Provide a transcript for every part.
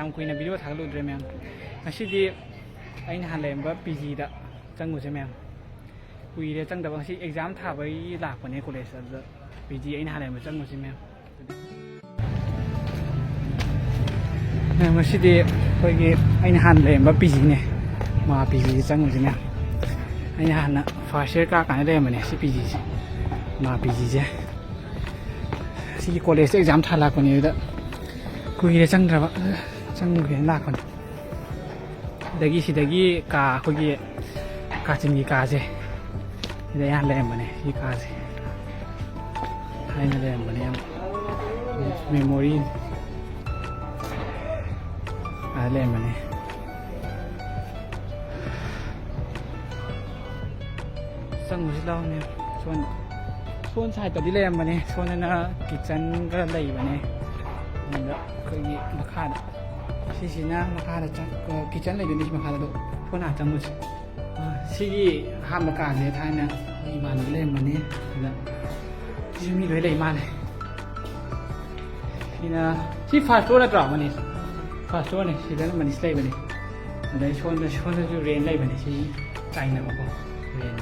ꯌꯥꯝ ꯀꯨꯏꯅ ꯚꯤꯗꯤꯑꯣ ꯊꯥꯒꯠꯂꯨꯗ꯭ꯔꯦ ꯃꯌꯥꯝ ꯉꯁꯤꯗꯤ ꯑꯩꯅ ꯍꯥꯟꯅ ꯂꯩꯔꯝꯕ PGꯗ ꯆꯪꯉꯨꯁꯦ ꯃꯌꯥꯝ ꯀꯨꯏꯔꯦ ꯆꯪꯗꯕ ꯉꯁꯤ ꯑꯦꯛꯖꯥꯝ ꯊꯥꯕꯒꯤ ꯂꯥꯛꯄꯅꯦ ꯀꯣꯂꯦꯖꯇ ꯑꯗꯨꯗ PG ꯑꯩꯅ ꯍꯥꯟꯅ ꯂꯩꯔꯝꯕ ꯆꯪꯉꯨꯁꯦ ꯃꯌꯥꯝ ꯉꯁꯤꯗꯤ ꯑꯩꯈꯣꯏꯒꯤ ꯑꯩꯅ ꯍꯥꯟꯅ ꯂꯩꯔꯝꯕ PGꯅꯦ ꯃꯥ PGꯁꯦ ꯆꯪꯉꯨꯁꯦ ꯃꯌꯥꯝ ꯑꯩꯅ ꯍꯥꯟꯅ ꯐꯥꯔꯁ ꯏꯌꯔ ꯀꯥꯔꯀꯥꯟꯗ ꯂꯩꯔꯝꯕꯅꯦ ꯁꯤ PGꯁꯦ ꯃꯥ PGꯁꯦ ꯁꯤꯒꯤ ꯀꯣꯂꯦꯖꯇ ꯑꯦꯛꯖꯥꯝ ꯊꯥ ꯂꯥꯛꯄꯅꯦ ꯑꯗꯨꯗ ꯀꯨꯏꯔꯦ ꯆꯪꯗ꯭ꯔꯕ ꯆꯪꯒꯦꯅ ꯂꯥꯛꯄꯅꯦ ꯁꯤꯗꯒꯤ ꯀꯥ ꯑꯩꯈꯣꯏꯒꯤ ꯀꯥꯆꯤꯟꯒꯤ ꯀꯥꯁꯦ ꯁꯤꯗ ꯌꯥꯝ ꯂꯩꯔꯝꯕꯅꯦ ꯁꯤ ꯀꯥꯁꯦ ꯊꯥꯏꯅ ꯂꯩꯔꯝꯕꯅꯦ ꯌꯥꯝ ꯃꯦꯃꯣꯔꯤ ꯂꯩꯔꯝꯕꯅꯦ ꯆꯪꯉꯨꯁꯤ ꯂꯥꯎꯅꯦ ꯁꯣꯟ ꯁꯥꯏꯠꯇꯗꯤ ꯂꯩꯔꯝꯕꯅꯦ ꯁꯣꯟꯗꯅ ꯀꯤꯠꯆꯟꯒ ꯂꯩꯕꯅꯦ ꯑꯗꯨꯗ ꯑꯩꯈꯣꯏꯒꯤ ꯃꯈꯥꯗ ꯁꯤꯁꯤꯅ ꯃꯈꯥꯗ ꯀꯤꯠꯆꯟ ꯂꯩꯗꯣꯏꯅꯤ ꯁꯤ ꯃꯈꯥꯗ ꯁꯣꯟ ꯍꯥꯟꯅ ꯆꯪꯉꯨꯁꯤ ꯁꯤꯒꯤ ꯑꯍꯥꯟꯕ ꯀꯥꯁꯦ ꯊꯥꯏꯅ ꯑꯩꯈꯣꯏ ꯏꯃꯥꯟꯅꯕ ꯂꯩꯔꯝꯕꯅꯦ ꯑꯗꯨꯗ ꯁꯤꯁꯨ ꯃꯤ ꯂꯣꯏ ꯂꯩ ꯃꯥꯜꯂꯦ ꯁꯤꯅ ꯁꯤ ꯐꯥꯔꯁ ꯐ꯭ꯂꯣꯔ ꯅꯠꯇ꯭ꯔꯣ ꯃꯅꯤꯁ ꯐꯥꯔꯁ ꯐ꯭ꯂꯣꯔꯅꯦ ꯁꯤꯗꯅ ꯃꯅꯤꯁ ꯂꯩꯕꯅꯦ ꯑꯗꯩ ꯁꯣꯟꯗꯁꯨ ꯔꯦꯟ ꯂꯩꯕꯅꯦ ꯁꯤ ꯆꯥꯏꯅꯕꯀꯣ ꯔꯦꯟ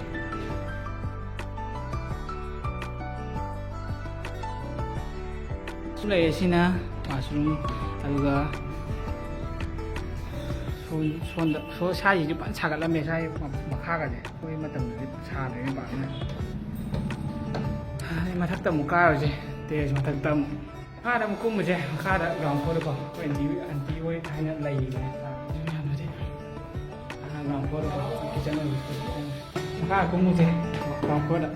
ꯂꯩꯔꯦ ꯁꯤꯅ ꯋꯥꯁꯔꯨꯝ ꯑꯗꯨꯒ ꯁꯣꯟꯗ ꯁꯥꯏꯁꯤꯁꯨ ꯐꯖꯅ ꯁꯥꯒꯠꯂꯝꯃꯦ ꯁꯥꯏ ꯃꯈꯥꯒꯁꯦ ꯑꯩꯈꯣꯏ ꯃꯇꯝꯗꯗꯤ ꯁꯥꯗ꯭ꯔꯦ ꯄꯥꯛꯅ ꯃꯊꯛꯇ ꯑꯃꯨꯛ ꯀꯥꯔꯨꯁꯦ ꯇꯦꯔꯦꯁ ꯃꯊꯛꯇ ꯑꯃꯨꯛ ꯃꯈꯥꯗ ꯑꯃꯨꯛ ꯀꯨꯝꯕꯁꯦ ꯃꯈꯥꯗ ꯒ꯭ꯔꯥꯎꯟ ꯐ꯭ꯂꯣꯔꯗꯀꯣ ꯑꯩꯈꯣꯏ ꯑꯟꯇꯤ ꯍꯣꯏ ꯍꯥꯏꯅ ꯂꯩꯕꯅꯦ ꯃꯌꯥꯝꯗꯨꯗꯤ ꯒ꯭ꯔꯥꯎꯟ ꯐ꯭ꯂꯣꯔꯗꯀꯣ ꯀꯤꯠꯆꯟ ꯃꯈꯥꯗ ꯀꯨꯝꯃꯨꯁꯦ ꯒ꯭ꯔꯥꯎꯟ ꯐ꯭ꯂꯣꯔꯗ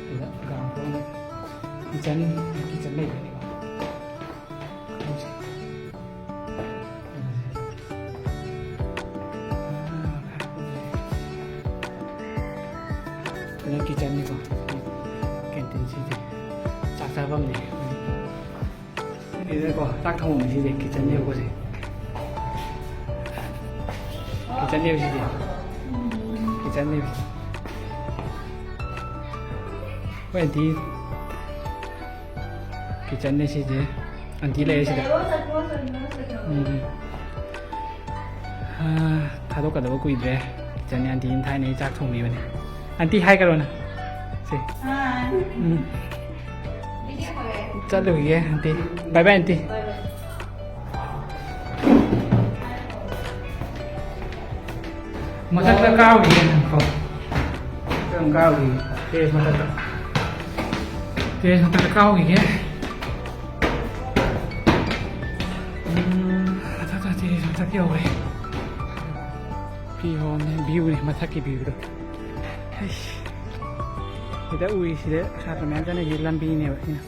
ꯑꯗꯨꯗ ꯒ꯭ꯔꯥꯎꯟ ꯐ꯭ꯂꯣꯔꯗ ꯀꯤꯠꯆꯟ ꯂꯩꯕꯅꯦꯀꯣ 그냥 기자님과 캔틴시지 짝짝밤네 이거 딱 통하면 시지 기자님 보지 기자님 시지 기자님 왠지 기자님 시지 안티 레시다 다독가도 먹고 있래 기자님 안티 인타이네 짝 통미네 안티 하이 가로나 시 चलोगे आंटी बाय बाय आंटी मथक्ता काउगी को 좀 काउगी तेज मथक्ता काउगी के मथक्ता तेज मथक् 여우래 비 오네 뷰네 मथक्की 뷰도 이다 우이시데 사람이 전에 일람비네 그냥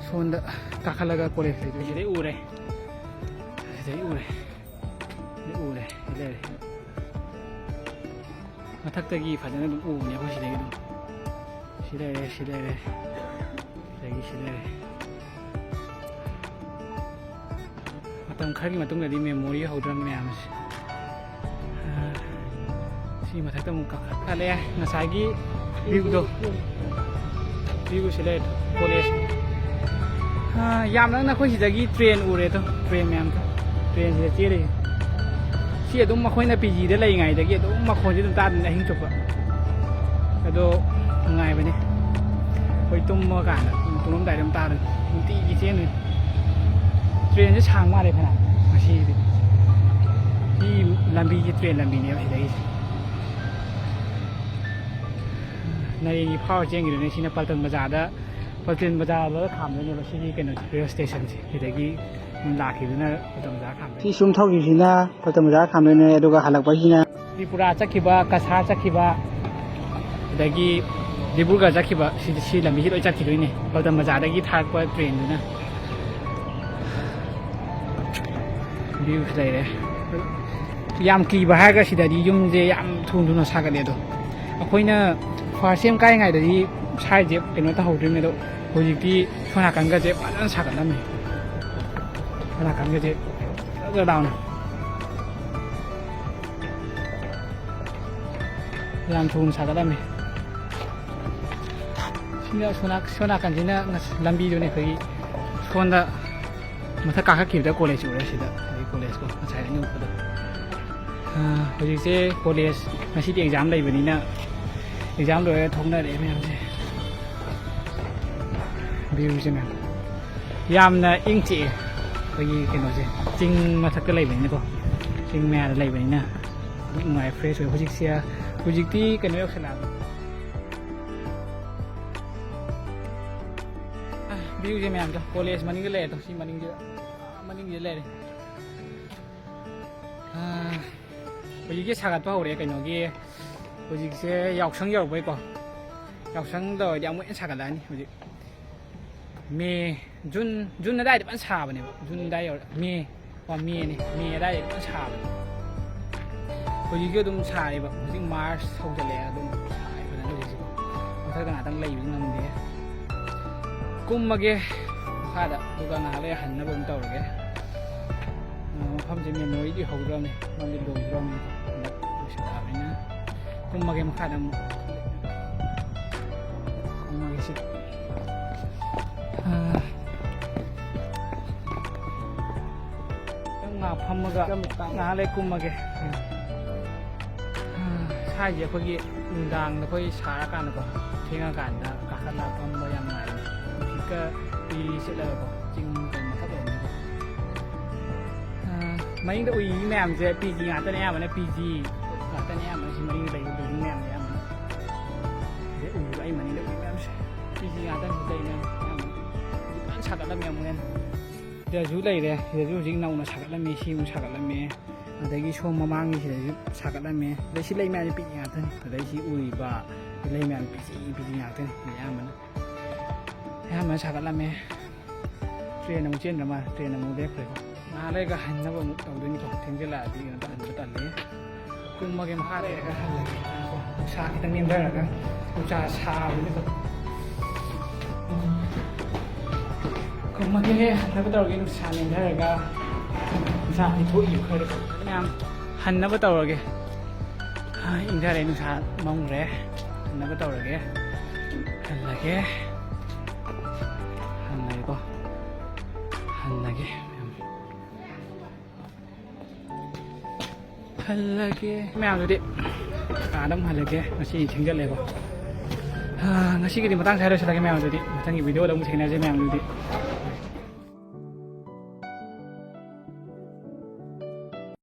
손다 까칼라가 꼬레스 이제 우래 이래 마탁대기 파전에 우네 호시대기도 시대래 어떤 칼기 맞동네리 메모리 하우드란 메암스 이 마탁대 문까 알레 나사기 뷰도 뷰 시래 콜레스 ꯌꯥꯝꯅ ꯑꯩꯈꯣꯏ ꯁꯤꯗꯒꯤ ꯇ꯭ꯔꯦꯟ ꯎꯔꯦꯗꯣ ꯇ꯭ꯔꯦꯟ ꯃꯌꯥꯝꯗꯣ ꯇ꯭ꯔꯦꯟꯁꯤꯗ ꯆꯦꯜꯂꯤ ꯁꯤ ꯑꯗꯨꯝ ꯃꯈꯣꯏꯅ PGꯗ ꯂꯩꯔꯤꯉꯩꯗꯒꯤ ꯑꯗꯨꯝ ꯃꯈꯣꯟꯁꯤ ꯑꯗꯨꯝ ꯇꯥꯗꯅ ꯑꯍꯤꯡ ꯆꯨꯞꯄ ꯑꯗꯣ ꯅꯨꯡꯉꯥꯏꯕꯅꯦ ꯑꯩꯈꯣꯏ ꯇꯨꯝꯃꯀꯥꯟꯗ ꯇꯨꯝꯃꯝꯗꯥꯏꯗ ꯑꯗꯨꯝ ꯇꯥꯗꯣꯏꯅꯤ ꯅꯨꯡꯇꯤꯒꯤ ꯆꯦꯟꯗꯣꯏꯅꯤ ꯇ꯭ꯔꯦꯟꯁꯦ ꯁꯥꯡ ꯃꯥꯜꯂꯦ ꯐꯅ ꯉꯁꯤꯗꯤ ꯁꯤ ꯂꯝꯕꯤꯁꯦ ꯇ꯭ꯔꯦꯟ ꯂꯝꯕꯤꯅꯦꯕ ꯁꯤꯗꯒꯤꯁꯦ ꯅꯔꯦꯡꯒꯤ ꯐꯥꯎꯔ ꯆꯦꯟꯈꯤꯗꯣꯏꯅꯦ ꯁꯤꯅ ꯄꯜꯇꯟ ꯕꯖꯥꯔꯗ ꯈꯥꯝꯗꯣꯏꯅꯦꯕ ꯁꯤꯒꯤ ꯀꯩꯅꯣ ꯔꯦꯜ ꯁ꯭ꯇꯦꯁꯟꯁꯦ ꯁꯤꯗꯒꯤ ꯂꯥꯛꯈꯤꯕꯗꯨꯅ ꯄꯜꯇꯟ ꯕꯖꯥꯔ ꯈꯥꯝꯗꯣꯏꯅꯦ ꯁꯤ ꯁꯨꯝ ꯊꯧꯈꯤꯕꯁꯤꯅ ꯄꯜꯇꯟ ꯕꯖꯥꯔ ꯈꯥꯝꯗꯣꯏꯅꯦ ꯑꯗꯨꯒ ꯍꯜꯂꯛꯄꯁꯤꯅ ꯇ꯭ꯔꯤꯄꯨꯔꯥ ꯆꯠꯈꯤꯕ ꯀꯁꯥꯔ ꯆꯠꯈꯤꯕ ꯑꯗꯒꯤ ꯗꯤꯕ꯭ꯔꯨꯒꯔ ꯆꯠꯈꯤꯕ ꯁꯤ ꯂꯝꯕꯤꯁꯤ ꯂꯣꯏ ꯆꯠꯈꯤꯗꯣꯏꯅꯦ ꯄꯜꯇꯟ ꯕꯖꯥꯔꯗꯒꯤ ꯊꯥꯔꯛꯄ ꯇ꯭ꯔꯦꯟꯗꯨꯅ ꯚ꯭ꯌꯨꯁ ꯂꯩꯔꯦ ꯌꯥꯝ ꯀꯤꯕ ꯍꯥꯏꯔꯒ ꯁꯤꯗꯗꯤ ꯌꯨꯝꯁꯦ ꯌꯥꯝ ꯊꯨꯅ ꯁꯥꯒꯠꯂꯦ ꯑꯗꯣ ꯑꯩꯈꯣꯏꯅ ꯐꯥꯔꯁ ꯁꯦꯝ ꯀꯥꯏꯉꯩꯗꯗꯤ ꯁꯥꯏꯁꯦ ꯀꯩꯅꯣ ꯇꯧꯍꯧꯗ꯭ꯔꯤꯕꯅꯦ ꯑꯗꯣ ꯍꯧꯖꯤꯛꯇꯤ ꯁꯣꯝ ꯅꯥꯀꯟꯒꯁꯦ ꯐꯖꯅ ꯁꯥꯒꯠꯂꯝꯃꯦ ꯁꯣꯝ ꯅꯥꯀꯟꯒꯁꯦ ꯐꯖꯅ ꯂꯥꯎꯅ ꯌꯥꯝ ꯊꯨꯅ ꯁꯥꯒꯠꯂꯝꯃꯦ ꯁꯤꯅ ꯁꯣꯝ ꯅꯥꯀꯟꯁꯤꯅ ꯂꯝꯕꯤꯗꯨꯅꯦ ꯑꯩꯈꯣꯏꯒꯤ ꯁꯣꯝꯗ ꯃꯊꯛ ꯀꯥꯈꯠꯈꯤꯕꯗ ꯀꯣꯂꯦꯖ ꯎꯔꯦ ꯁꯤꯗ ꯑꯩ ꯀꯣꯂꯦꯖ ꯀꯣ ꯉꯁꯥꯏ ꯑꯩꯅ ꯎꯕꯗꯣ ꯍꯧꯖꯤꯛꯁꯦ ꯀꯣꯂꯦꯖ ꯉꯁꯤꯗꯤ ꯑꯦꯛꯖꯥꯝ ꯂꯩꯕꯅꯤꯅ ꯑꯦꯛꯖꯥꯝ ꯂꯣꯏꯔꯒ ꯊꯣꯛꯅꯔꯛꯑꯦ ꯃꯌꯥꯝꯁꯦ ꯚ꯭ꯌꯨꯁꯦ ꯃꯌꯥꯝ ꯌꯥꯝꯅ ꯏꯪ ꯆꯤꯛꯑꯦ ꯑꯩꯈꯣꯏꯒꯤ ꯀꯩꯅꯣꯁꯦ ꯆꯤꯡ ꯃꯊꯛꯇ ꯂꯩꯕꯅꯤꯅꯀꯣ ꯆꯤꯡ ꯃꯌꯥꯗ ꯂꯩꯕꯅꯤꯅ ꯑꯗꯨꯝ ꯅꯨꯡꯉꯥꯏ ꯐ꯭ꯔꯦꯁ ꯑꯣꯏ ꯍꯧꯖꯤꯛꯇꯤ ꯀꯩꯅꯣ ꯌꯧꯁꯜꯂꯛꯑꯕ ꯚ꯭ꯌꯨꯁꯦ ꯃꯌꯥꯝꯗꯣ ꯀꯣꯂꯦꯖ ꯃꯅꯤꯡꯗ ꯂꯩꯔꯦ ꯁꯤ ꯃꯅꯤꯡꯁꯤꯗ ꯂꯩꯔꯦ ꯍꯧꯖꯤꯛꯁꯦ ꯁꯥꯒꯠꯄ ꯍꯧꯔꯦ ꯀꯩꯅꯣꯒꯤ ꯍꯧꯖꯤꯛꯁꯦ ꯌꯥꯎꯁꯪ ꯌꯧꯔꯛꯄꯩꯀꯣ ꯌꯥꯎꯁꯪ ꯇꯧꯔꯗꯤ ꯑꯃꯨꯛ ꯍꯦꯟꯅ ꯁꯥꯒꯠꯂꯛꯑꯅꯤ ꯍꯧꯖꯤꯛ ꯃꯦ ꯖꯨꯟ ꯑꯗꯥꯏꯗ ꯐꯖꯅ ꯁꯥꯕꯅꯦꯕ ꯖꯨꯟ ꯑꯗꯥꯏ ꯌꯧꯔꯛ ꯃꯦ ꯑꯗꯥꯏꯗ ꯐꯖꯅ ꯁꯥꯕꯅꯦ ꯍꯧꯖꯤꯛꯁꯨ ꯑꯗꯨꯝ ꯁꯥꯔꯦꯕ ꯍꯧꯖꯤꯛ ꯃꯥꯔꯆ ꯍꯧꯖꯤꯜꯂꯛꯑꯦ ꯑꯗꯨꯝ ꯁꯥꯔꯦ ꯐꯖꯅ ꯍꯧꯖꯤꯛꯁꯤꯀꯣ ꯃꯊꯛꯇ ꯉꯥꯛꯇꯪ ꯂꯩꯕꯁꯨ ꯉꯝꯗꯦ ꯀꯨꯝꯃꯒꯦ ꯃꯈꯥꯗ ꯑꯗꯨꯒ ꯉꯥꯏꯍꯥꯛ ꯂꯩꯔ ꯍꯟꯅꯕ ꯑꯃꯨꯛ ꯇꯧꯔꯒꯦ ꯃꯐꯝꯁꯦ ꯃꯦꯃꯣꯔꯤꯗꯤ ꯍꯧꯗ꯭ꯔꯕꯅꯤ ꯃꯐꯝꯗꯤ ꯂꯣꯏꯗ꯭ꯔꯕꯅꯤ ꯍꯟꯗꯛ ꯂꯣꯏꯁꯤꯜꯂꯛꯑꯕꯅꯤꯅ ꯀꯨꯝꯃꯒꯦ ꯃꯈꯥꯗ ꯑꯃꯨꯛ ꯀꯨꯝꯃꯒꯦ ꯁꯤ ꯉꯥꯏꯍꯥꯛ ꯐꯝꯃꯒ ꯉꯥꯏꯍꯥꯛ ꯂꯩ ꯀꯨꯝꯃꯒꯦ ꯁꯥꯏꯁꯦ ꯑꯩꯈꯣꯏꯒꯤ ꯅꯨꯡꯗꯥꯡꯗ ꯑꯩꯈꯣꯏ ꯁꯥꯔꯀꯥꯟꯗꯀꯣ ꯊꯦꯡꯉꯀꯥꯟꯗ ꯀꯥꯈꯠꯂ ꯐꯝꯕ ꯌꯥꯝ ꯅꯨꯡꯉꯥꯏꯕꯅꯦ ꯅꯨꯡꯁꯤꯠꯀ ꯎꯏ ꯁꯤꯠꯂꯒꯀꯣ ꯆꯤꯡ ꯀꯩ ꯃꯊꯛ ꯑꯣꯏꯕꯅꯤꯀꯣ ꯃꯅꯤꯡꯗ ꯎꯏ ꯃꯌꯥꯝꯁꯦ ꯄꯤ ꯖꯤ ꯉꯥꯛꯇꯅꯦ ꯑꯌꯥꯝꯕꯅ ꯄꯤ ꯖꯤ ꯉꯥꯛꯇꯅꯦ ꯑꯌꯥꯝꯕꯅ ꯁꯤ ꯃꯅꯤꯡꯗ ꯂꯩꯕ ꯕꯤꯜꯗꯤꯡ ꯃꯌꯥꯝꯁꯦ ꯑꯌꯥꯝꯕꯅ ꯁꯤꯗ ꯎꯏꯕ ꯑꯩ ꯃꯅꯤꯡꯗ ꯎꯏ ꯃꯌꯥꯝꯁꯦ ꯄꯤ ꯖꯤ ꯉꯥꯛꯇꯅꯤ ꯂꯩꯅ ꯑꯌꯥꯝꯕꯅ ꯐꯖꯅ ꯁꯥꯒꯠꯂꯝꯃꯦ ꯑꯃꯨꯛ ꯍꯦꯟꯅ ꯁꯤꯗꯁꯨ ꯂꯩꯔꯦ ꯁꯤꯗꯁꯨ ꯍꯧꯖꯤꯛ ꯅꯧꯅ ꯁꯥꯒꯠꯂꯝꯃꯤ ꯁꯤ ꯑꯃꯨꯛ ꯁꯥꯒꯠꯂꯝꯃꯦ ꯑꯗꯒꯤ ꯁꯣꯝ ꯃꯃꯥꯡꯒꯤ ꯁꯤꯗꯁꯨ ꯁꯥꯒꯠꯂꯝꯃꯦ ꯑꯗꯩ ꯁꯤ ꯂꯩ ꯃꯌꯥꯝꯁꯦ ꯄꯤ ꯖꯤ ꯉꯥꯛꯇꯅꯤ ꯑꯗꯩ ꯁꯤ ꯎꯔꯤꯕ ꯂꯩ ꯃꯌꯥꯝ ꯄꯤ ꯖꯤ ꯉꯥꯛꯇꯅꯤ ꯑꯌꯥꯝꯕꯅ ꯁꯥꯒꯠꯂꯝꯃꯦ ꯇ꯭ꯔꯦꯟ ꯑꯃꯨꯛ ꯆꯦꯟꯗ꯭ꯔ ꯃꯥꯜꯂꯦ ꯇ꯭ꯔꯦꯟ ꯑꯃꯨꯛ ꯂꯦꯞꯈ꯭ꯔꯦꯀꯣ ꯉꯥꯏꯍꯥꯛ ꯂꯩꯔꯒ ꯍꯟꯅꯕ ꯑꯃꯨꯛ ꯇꯧꯗꯣꯏꯅꯤꯀꯣ ꯊꯦꯡꯖꯤꯜꯂꯛꯑꯗꯤ ꯀꯩꯅꯣ ꯇꯧꯍꯟꯕ ꯇꯜꯂꯦ ꯀꯨꯝꯃꯒꯦ ꯃꯈꯥ ꯂꯩꯔꯒ ꯍꯜꯂꯒꯦ ꯅꯨꯡꯁꯥ ꯈꯤꯇꯪ ꯅꯦꯝꯊꯔꯒ ꯅꯨꯡꯁꯥ ꯁꯥꯕꯅꯤꯀꯣ ꯀꯨꯝꯃꯒꯦ ꯍꯟꯅꯕ ꯇꯧꯔꯒꯦ ꯅꯨꯡꯁꯥ ꯅꯦꯝꯊꯔꯒ ꯅꯨꯡꯁꯥ ꯊꯣꯛꯏꯕ ꯈꯔ ꯃꯌꯥꯝ ꯍꯟꯅꯕ ꯇꯧꯔꯒꯦ ꯏꯪꯊꯔꯦ ꯅꯨꯡꯁꯥ ꯃꯝꯈ꯭ꯔꯦ ꯍꯟꯅꯕ ꯇꯧꯔꯒꯦ ꯍꯜꯂꯒꯦꯀꯣ ꯍꯜꯂꯒꯦ ꯃꯌꯥꯝꯗꯨꯗꯤ ꯀꯥꯗ ꯑꯃꯨꯛ ꯍꯜꯂꯒꯦ ꯉꯁꯤ ꯊꯦꯡꯖꯜꯂꯦꯀꯣ ꯉꯁꯤꯒꯤꯗꯤ ꯃꯇꯥꯡ ꯁ꯭ꯋꯥꯏꯗ ꯂꯣꯏꯁꯤꯜꯂꯒꯦ ꯃꯌꯥꯝꯗꯨꯗꯤ ꯃꯊꯪꯒꯤ ꯚꯤꯗꯤꯑꯣꯗ ꯑꯃꯨꯛ ꯊꯦꯡꯅꯖꯩ ꯃꯌꯥꯝꯗꯨꯗꯤ